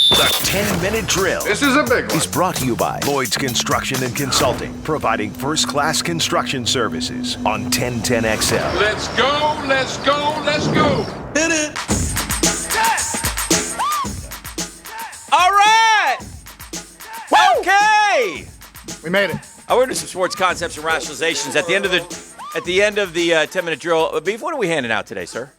The 10-minute drill. This is a big one. Is brought to you by Lloyd's Construction and Consulting, providing first-class construction services on 1010XL. Let's go, let's go, let's go. Hit it. All right. Okay. We made it. I want to do some sports concepts and rationalizations at the end of the 10-minute drill. Beef, what are we handing out today, sir?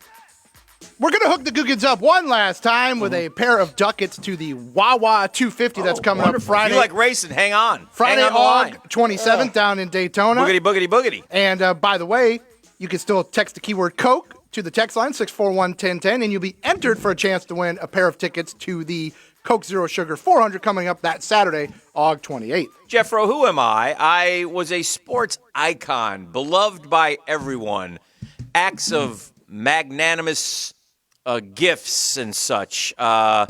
We're going to hook the Googans up one last time with a pair of ducats to the Wawa 250 that's coming up Friday. If you like racing, hang on. Friday, hang on August 27th down in Daytona. Boogity, boogity, boogity. And by the way, you can still text the keyword Coke to the text line, 641-1010, and you'll be entered for a chance to win a pair of tickets to the Coke Zero Sugar 400 coming up that Saturday, August 28th. Jeffro, who am I? I was a sports icon, beloved by everyone. Acts of magnanimous gifts and such. A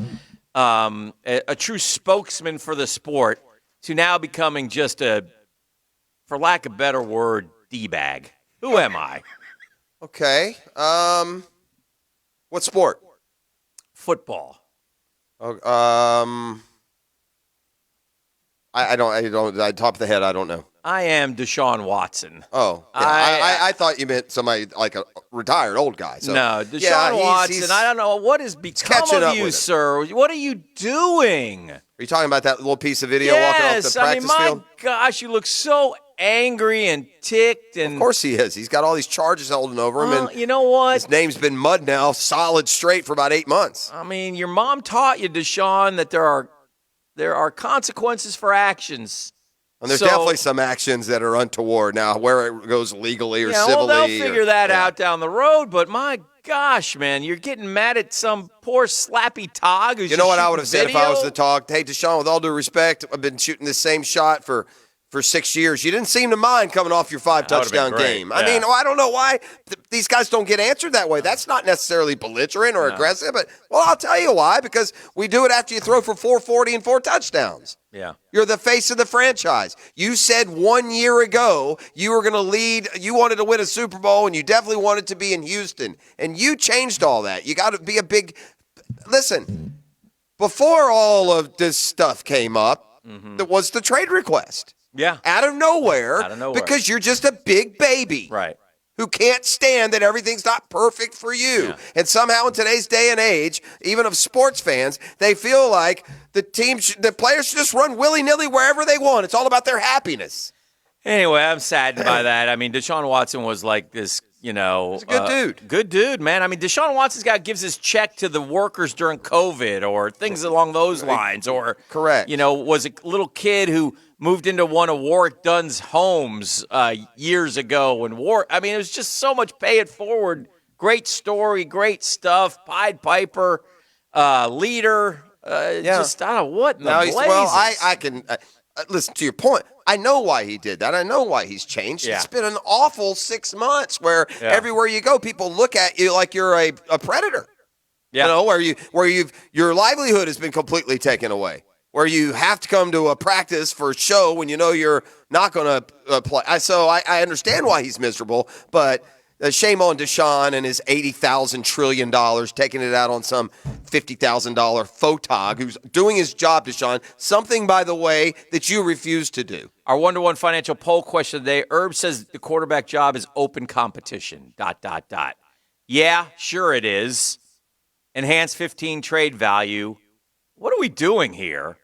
true spokesman for the sport to now becoming just a, for lack of a better word, D-bag. Who am I? Okay. What sport? Football. I don't. Top of the head, I don't know. I am Deshaun Watson. Oh, yeah. I thought you meant somebody like a retired old guy. So. No, Deshaun Watson. I don't know what has become of you, sir. What are you doing? Are you talking about that little piece of video walking off the practice field? My gosh, you look so angry and ticked. And of course he is. He's got all these charges holding over him. And you know what? His name's been mud now, solid straight for about 8 months. I mean, your mom taught you, Deshaun, that there are consequences for actions. And there's definitely some actions that are untoward. Now, where it goes legally or civilly. Well, they'll figure that out down the road. But my gosh, man, you're getting mad at some poor slappy tog who's You know what I would have said if I was the tog? Hey, Deshaun, with all due respect, I've been shooting the same shot for 6 years. You didn't seem to mind coming off your 5-touchdown game. Yeah. I mean, I don't know why these guys don't get answered that way. That's not necessarily belligerent or aggressive, but, well, I'll tell you why, because we do it after you throw for 440 and 4 touchdowns. Yeah. You're the face of the franchise. You said 1 year ago you were going to lead, you wanted to win a Super Bowl, and you definitely wanted to be in Houston, and you changed all that. You got to be a big – listen, before all of this stuff came up, there was the trade request. Yeah. Out of nowhere. Because you're just a big baby. Right. Who can't stand that everything's not perfect for you. Yeah. And somehow in today's day and age, even of sports fans, they feel like the players should just run willy-nilly wherever they want. It's all about their happiness. Anyway, I'm saddened by that. I mean, Deshaun Watson was like this, He's a good dude. Good dude, man. I mean, Deshaun Watson's guy gives his check to the workers during COVID or things along those lines. Or, correct. Was a little kid who moved into one of Warwick Dunn's homes years ago. And it was just so much pay it forward. Great story, great stuff. Pied Piper, leader. Just, I don't know what in the blazes. Well, I can listen to your point. I know why he did that. I know why he's changed. Yeah. It's been an awful 6 months where everywhere you go, people look at you like you're a predator. Yeah. Where your livelihood has been completely taken away. Where you have to come to a practice for a show when you know you're not going to play. So I understand why he's miserable, but shame on Deshaun and his $80,000 trillion taking it out on some $50,000 photog who's doing his job, Deshaun. Something, by the way, that you refuse to do. Our one-to-one financial poll question today, Herb says the quarterback job is open competition, ... Yeah, sure it is. Enhanced 15 trade value. What are we doing here?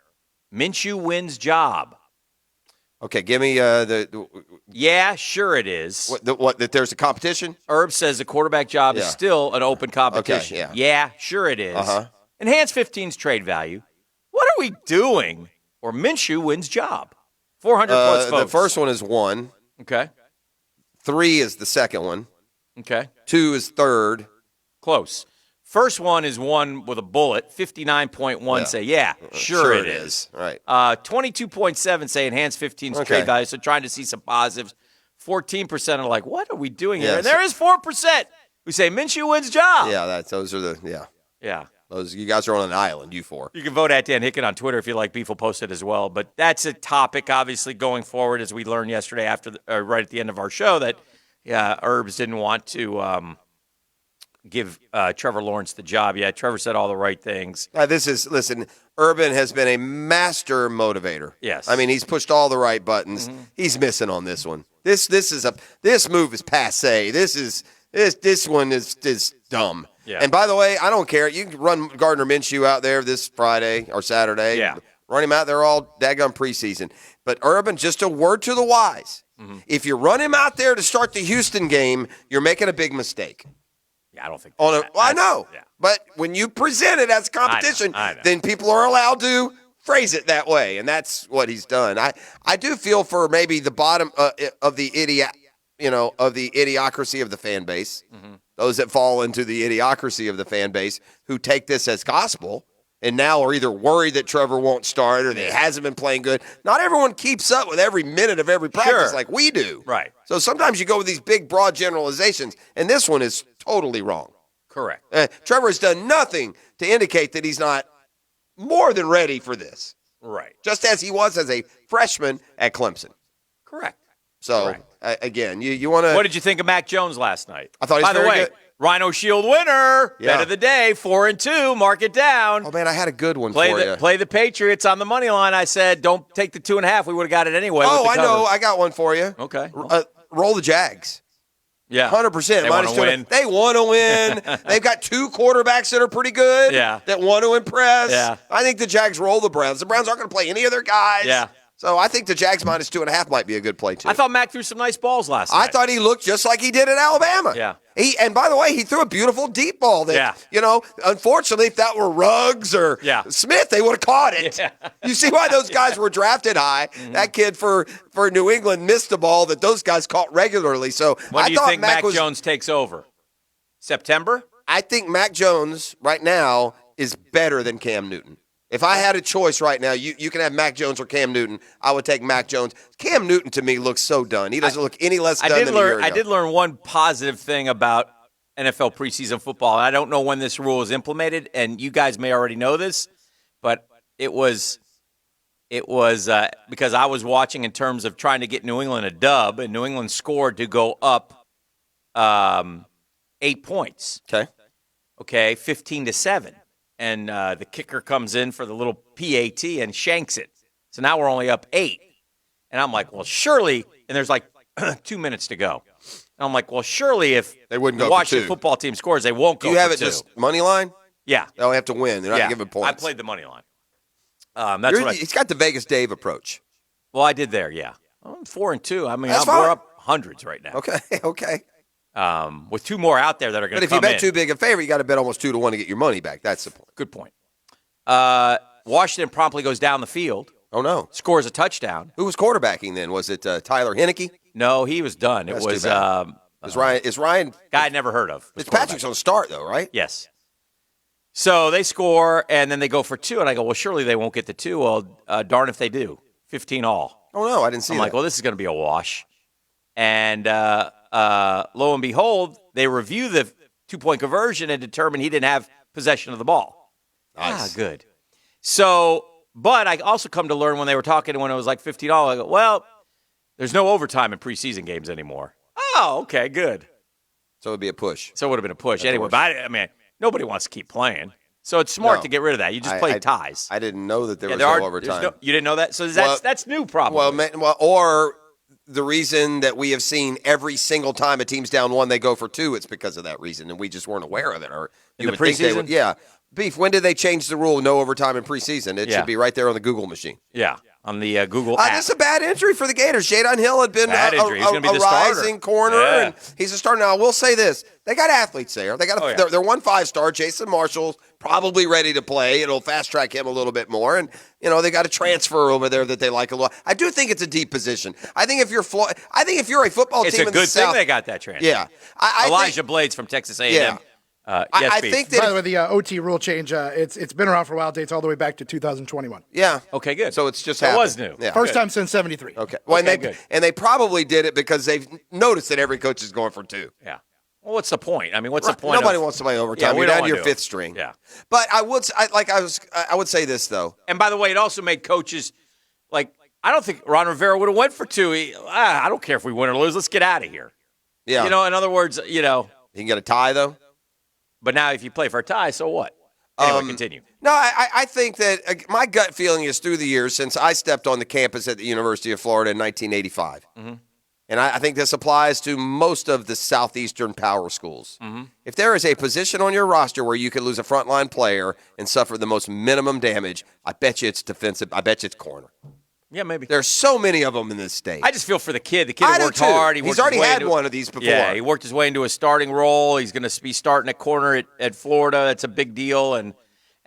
Minshew wins job. Okay, give me Yeah, sure it is. That there's a competition? Herb says the quarterback job is still an open competition. Okay, yeah, sure it is. Uh-huh. Enhanced 15's trade value. What are we doing? Or Minshew wins job. 400 plus votes. The first one is 1. Okay. 3 is the second one. Okay. 2 is third. Close. First one is one with a bullet. 59.1 say, sure it is. Right. 22.7 say enhanced 15's trade value, so trying to see some positives. 14% are like, what are we doing here? And there is 4% who say Minshew wins job. Yeah, those are the, Yeah. Those, you guys are on an island, you four. You can vote at Dan Hicken on Twitter if you like. Beef will post it as well. But that's a topic, obviously, going forward, as we learned yesterday right at the end of our show, that Herbs didn't want to give Trevor Lawrence the job. Yeah, Trevor said all the right things. Listen, Urban has been a master motivator. Yes. I mean, he's pushed all the right buttons. He's missing on this one. This move is passé. This one is dumb. Yeah. And by the way, I don't care. You can run Gardner Minshew out there this Friday or Saturday. Yeah. Run him out there all daggone preseason. But Urban, just a word to the wise. If you run him out there to start the Houston game, you're making a big mistake. Yeah, I don't think. I know. Yeah. But when you present it as competition, I know. then people are allowed to phrase it that way, and that's what he's done. I do feel for maybe the bottom of the idiocracy of the fan base, those that fall into the idiocracy of the fan base who take this as gospel and now are either worried that Trevor won't start or that he hasn't been playing good. Not everyone keeps up with every minute of every practice like we do. Right. So sometimes you go with these big, broad generalizations, and this one is totally wrong. Correct. Trevor has done nothing to indicate that he's not more than ready for this. Right. Just as he was as a freshman at Clemson. Correct. So, again, you want to... What did you think of Mac Jones last night? I thought he was By the very way, good. Rhino Shield winner, bet of the day, 4-2. Mark it down. Oh, man, I had a good one for you. Play the Patriots on the money line. I said, don't take the 2.5. We would have got it anyway. Oh, I know. I got one for you. Okay. Roll the Jags. Yeah. 100%. They want to win. They want to win. They've got two quarterbacks that are pretty good. Yeah. That want to impress. Yeah. I think the Jags roll the Browns. The Browns aren't going to play any of their guys. Yeah. So I think the Jags minus 2.5 might be a good play, too. I thought Mac threw some nice balls last night. I thought he looked just like he did at Alabama. Yeah. And by the way, he threw a beautiful deep ball that, unfortunately, if that were Ruggs or Smith, they would have caught it. Yeah. You see why those guys were drafted high? That kid for New England missed the ball that those guys caught regularly. So When I do you thought think Mac Jones takes over? September? I think Mac Jones right now is better than Cam Newton. If I had a choice right now, you can have Mac Jones or Cam Newton. I would take Mac Jones. Cam Newton, to me, looks so done. He doesn't look any less done than a year ago. I did learn one positive thing about NFL preseason football. I don't know when this rule is implemented, and you guys may already know this, but it was because I was watching in terms of trying to get New England a dub, and New England scored to go up 8 points. Okay, 15-7. And the kicker comes in for the little PAT and shanks it. So now we're only up 8. And I'm like, well, surely, and there's like 2 minutes to go. And I'm like, well, surely if they wouldn't the go Washington for 2. football team scores, they won't go for 2. Do you have it just money line? Yeah. They'll have to win. They're not giving points. I played the money line. He's got the Vegas Dave approach. Well, I did there, yeah. I'm 4-2. I mean, That's we're fine. up hundreds right now. Okay. With 2 more out there that are going to come in. But if you bet too big a favor, you got to bet almost 2-1 to get your money back. That's the point. Good point. Washington promptly goes down the field. Oh, no. Scores a touchdown. Who was quarterbacking then? Was it Tyler Heineke? No, he was done. That's it was too bad. Is Ryan? Guy I'd never heard of. Fitzpatrick's on start, though, right? Yes. So they score, and then they go for 2, and I go, well, surely they won't get the 2. Well, darn if they do. 15 all. Oh, no, I didn't see that. I'm like, well, this is going to be a wash. And lo and behold, they review the 2-point conversion and determine he didn't have possession of the ball. Nice. Good. So, but I also come to learn when they were talking when it was like $15, I go, well, there's no overtime in preseason games anymore. Oh, okay, good. So it would be a push. So it would have been a push. Anyway, but I mean, nobody wants to keep playing. So it's smart to get rid of that. You just play ties. I didn't know that there was no overtime. You didn't know that? So that's new probably. Or the reason that we have seen every single time a team's down 1, they go for 2, it's because of that reason, and we just weren't aware of it. Or in the preseason? Beef, when did they change the rule, no overtime in preseason? It should be right there on the Google machine. Yeah, on the Google app. This is a bad injury for the Gators. Jadon Hill had been a rising corner, and he's a starter. Now, I will say this. They got athletes there. They got they're 1 5-star. Jason Marshall's probably ready to play. It'll fast-track him a little bit more. And, they got a transfer over there that they like a lot. I do think it's a deep position. I think if you're a football it's team a in the good South, thing they got that transfer. Yeah. Elijah Blades from Texas A&M. Yeah. I think that by the way, the OT rule change, it's been around for a while. Dates all the way back to 2021. Yeah. Okay, good. So it's just it happened. was new. Yeah. First time since 73. Okay. Well, and they probably did it because they've noticed that every coach is going for 2. Yeah. Well, what's the point? I mean, what's the point? Nobody wants to play overtime. You're down to your 5th string. Yeah. But I would say this though. And by the way, it also made coaches like I don't think Ron Rivera would have went for 2. I don't care if we win or lose. Let's get out of here. Yeah. In other words, he can get a tie though. But now if you play for a tie, so what? Anyway, continue. No, I think that my gut feeling is through the years since I stepped on the campus at the University of Florida in 1985. Mm-hmm. And I think this applies to most of the southeastern power schools. Mm-hmm. If there is a position on your roster where you could lose a frontline player and suffer the most minimum damage, I bet you it's defensive. I bet you it's corner. Yeah, maybe. There's so many of them in this state. I just feel for the kid. The kid I do worked too. hard. He's already had one of these before. Yeah, he worked his way into a starting role. He's going to be starting at corner at Florida. That's a big deal, and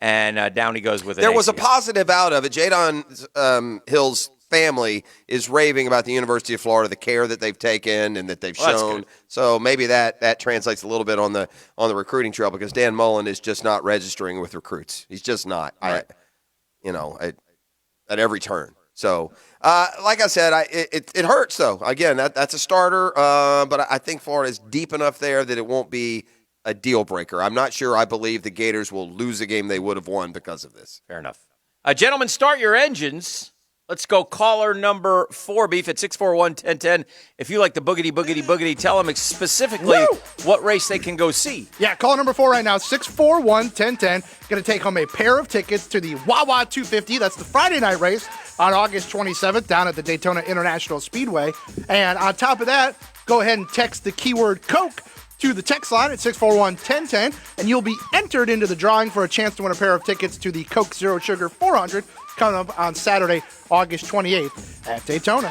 down he goes with it. There was a positive out of it. Jadon Hill's family is raving about the University of Florida, the care that they've taken and that they've shown. So maybe that translates a little bit on the recruiting trail because Dan Mullen is just not registering with recruits. He's just not. Right. At every turn. So, like I said, it hurts though. Again, that's a starter, but I think Florida is deep enough there that it won't be a deal breaker. I'm not sure I believe the Gators will lose a game they would have won because of this. Fair enough. Gentlemen, start your engines. Let's go caller number 4, Beef, at 641-1010. If you like the boogity, tell them specifically what race they can go see. Yeah, call number 4 right now, 641-1010. Going to take home a pair of tickets to the Wawa 250. That's the Friday night race on August 27th down at the Daytona International Speedway. And on top of that, go ahead and text the keyword Coke to the text line at 641-1010, and you'll be entered into the drawing for a chance to win a pair of tickets to the Coke Zero Sugar 400 coming up on Saturday, August 28th at Daytona.